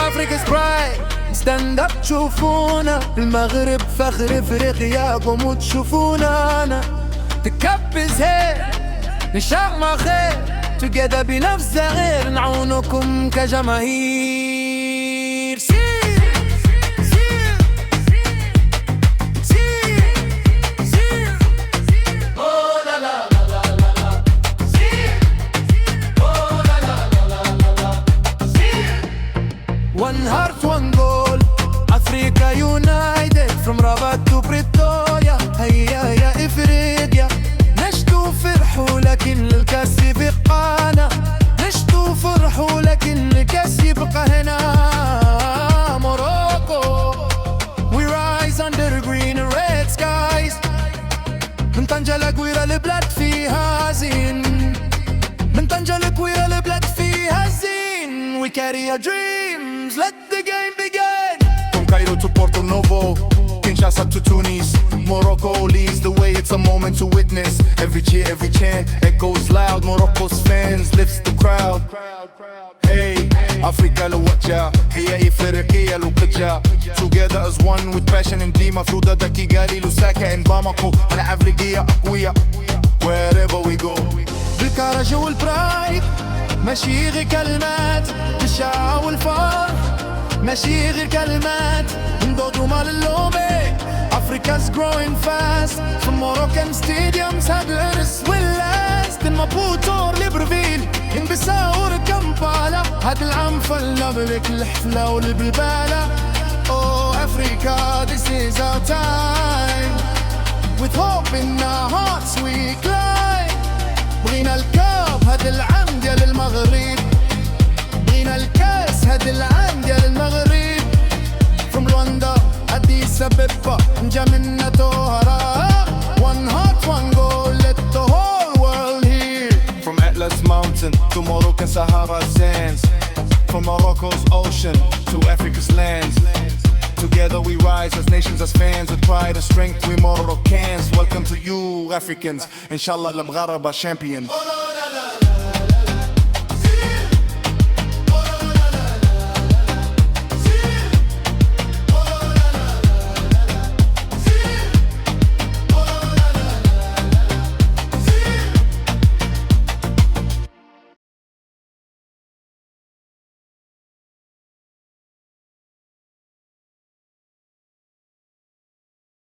Africa's pride. stand up تشوفونا المغرب فخر افريقيا قوموا تشوفونا. The cup is here نشاق ما خير together بنفس غير نعونكم كجماهير. سير سير سير سير oh la la la la la la سير oh la la la la la la سير. One heart one goal Africa united from Rabat to Pretoria. هيا يا إفريقيا نشتو فرحوا لكن الكاس بقانا. نشتو فرحوا لكن الكاس يبقى هنا. Morocco we rise under green and red skies. من طنجة لقويرة البلاد فيها زين. من طنجة لقويرة البلاد فيها زين. We carry our dreams, let the game begin. From Cairo to Porto Novo, Kinshasa to Tunis, Morocco leads the way, it's a moment to witness. Every cheer, every chant echoes loud. Morocco's fans lifts the crowd. Hey, Africa lo watcha, هي إفريقيا lo قجا. Together as one with passion and Dima Fruda da Kigali, Lusaka and Bamako. أنا أفريقيا أقوياء wherever we go. بالكرج والبرايد ماشي غير كلمات. بالشعاع والفرح ماشي غير كلمات. نضوضوا مال اللومي Africa's growing fast. From Moroccan stadiums هاد العرس واللاست. in Maputo or Libreville in Bissau or Kampala. هاد العام فلنا بلك الحفلة والبلبالة. Oh Africa this is our time. With hope in our hearts we climb. بغينا الكاب هاد العام ديال المغرب. بغينا الكاس هاد العام ديال المغرب. From Luanda Addis Ababa N'Djamena Tohara. One heart one goal let the whole world hear. From Atlas Mountain to Moroccan Sahara sands. From Morocco's ocean to Africa's lands. Together we rise as nations, as fans. With pride and strength we Moroccans. Welcome to you Africans. Inshallah al-Maghraba champions.